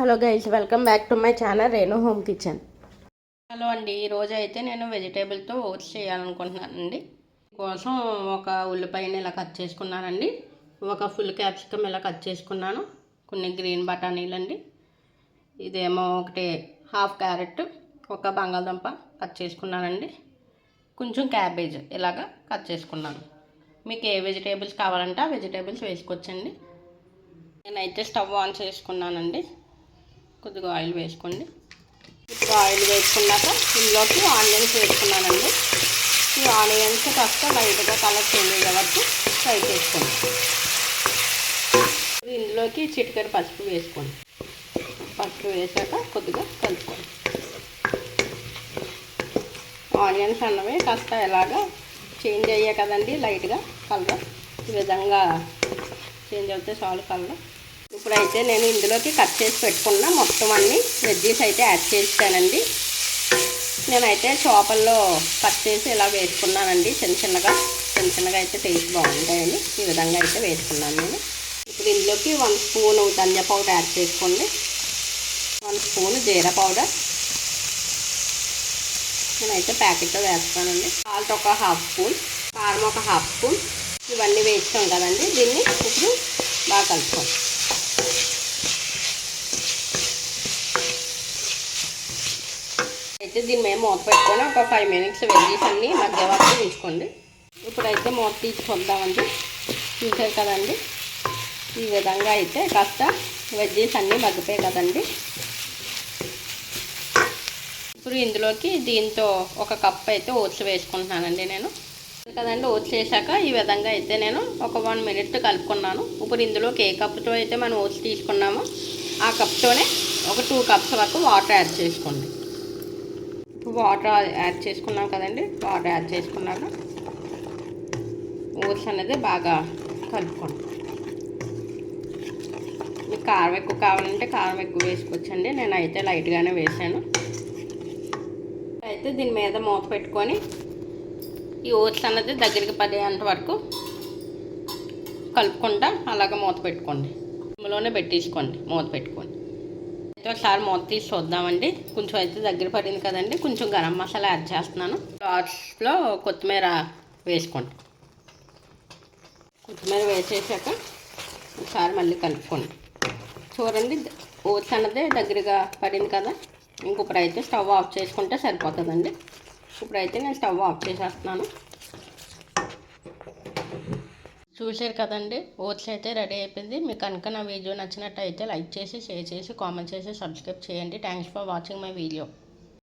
Hello guys, welcome back to my channel Renu home kitchen. Hello అండి, ఈరోజు అయితే నేను వెజిటేబుల్తో ఓట్స్ చేయాలనుకుంటున్నానండి. కోసం ఒక ఉల్లిపాయని ఇలా కట్ చేసుకున్నానండి, ఒక ఫుల్ క్యాప్సికమ్ ఇలా కట్ చేసుకున్నాను, కొన్ని గ్రీన్ బఠానీలండి, ఇదేమో ఒకటి హాఫ్ క్యారెట్, ఒక బంగాళదుంప కట్ చేసుకున్నానండి, కొంచెం క్యాబేజ్ ఇలాగా కట్ చేసుకున్నాను. మీకు ఏ వెజిటేబుల్స్ కావాలంటే ఆ వెజిటేబుల్స్ వేసుకోవచ్చండి. నేనైతే స్టవ్ ఆన్ చేసుకున్నానండి. కొద్దిగా ఆయిల్ వేసుకోండి. ఇప్పుడు ఆయిల్ వేసుకున్నాక ఇందులోకి ఆనియన్స్ వేసుకున్నానండి. ఈ ఆనియన్స్ కాస్త లైట్గా కలర్ చేంజ్ అయ్యే వరకు ఫ్రై చేసుకోండి. ఇందులోకి చిటికెడు పసుపు వేసుకోండి. పసుపు వేసాక కొద్దిగా కలుపుకోండి. ఆనియన్స్ అన్నవి కాస్త ఎలాగా చేంజ్ అయ్యాయి కదండి, లైట్గా కలర్ ఈ విధంగా చేంజ్ అవుతే చాలు కలర్. ఇప్పుడైతే నేను ఇందులోకి కట్ చేసి పెట్టుకున్న మొత్తం అన్ని వెజ్జీస్ అయితే యాడ్ చేస్తానండి. నేనైతే చేపల్లో కట్ చేసి ఇలా వేసుకున్నానండి, చిన్న చిన్నగా అయితే టేస్ట్ బాగుంటాయని ఈ విధంగా అయితే వేసుకున్నాను నేను. ఇప్పుడు ఇందులోకి 1 స్పూన్ ధనియా పౌడర్ యాడ్ చేసుకోండి, 1 స్పూన్ జీరా పౌడర్, నేనైతే ప్యాకెట్లో వేస్తానండి. సాల్ట్ ఒక హాఫ్ స్పూన్, కారం ఒక హాఫ్ స్పూన్, ఇవన్నీ వేస్తాం కదండి. దీన్ని ఇప్పుడు బాగా కలుపుకోండి. అయితే దీన్ని మేము మూత పెట్టుకొని ఒక 5 మినిట్స్ వెజ్జీస్ అన్నీ మధ్య వరకు తీసుకోండి. ఇప్పుడైతే మూత తీసి చూద్దామండి. చూసారు కదండి, ఈ విధంగా అయితే కాస్త వెజ్జీస్ అన్నీ మగ్గిపోయాయి కదండి. ఇప్పుడు ఇందులోకి దీంతో ఒక కప్ అయితే ఓట్స్ వేసుకుంటున్నానండి నేను. కదండి, ఓట్స్ వేసాక ఈ విధంగా అయితే నేను ఒక 1 మినిట్ కలుపుకున్నాను. ఇప్పుడు ఇందులోకి ఏ కప్తో అయితే మనం ఓట్స్ తీసుకున్నామో ఆ కప్తోనే ఒక 2 కప్స్ వరకు వాటర్ యాడ్ చేసుకోండి. వాటర్ యాడ్ చేసుకున్నాం కదండి, వాటర్ యాడ్ చేసుకున్నాక ఓట్స్ అనేది బాగా కలుపుకోండి. మీకు కారం ఎక్కువ కావాలంటే కారం ఎక్కువ వేసుకోవచ్చండి, నేనైతే లైట్గానే వేసాను. అయితే దీని మీద మూత పెట్టుకొని ఈ ఓట్స్ అన్నది దగ్గరికి పడేంత వరకు కలుపుకుంటా అలాగ మూత పెట్టుకోండి. ఇందులోనే పెట్టేసుకోండి మూత పెట్టుకొని. అయితే ఒకసారి మూత తీసి చూద్దామండి. కొంచెం అయితే దగ్గర పడింది కదండి, కొంచెం గరం మసాలా యాడ్ చేస్తున్నాను. లాస్ట్లో కొత్తిమీర వేసుకోండి. కొత్తిమీర వేసేసాక ఒకసారి మళ్ళీ కలుపుకోండి. చూడండి, ఓట్స్ అన్నది దగ్గరగా పడింది కదా. ఇంకొకరైతే స్టవ్ ఆఫ్ చేసుకుంటే సరిపోతుందండి. ఇప్పుడైతే నేను స్టవ్ ఆఫ్ చేసేస్తున్నాను. చూసారు కదండి, ఓట్స్ అయితే రెడీ అయిపోయింది. మీకు కనుక నా వీడియో నచ్చినట్టయితే లైక్ చేసి, షేర్ చేసి, కామెంట్ చేసి, సబ్స్క్రైబ్ చేయండి. Thanks for watching my video.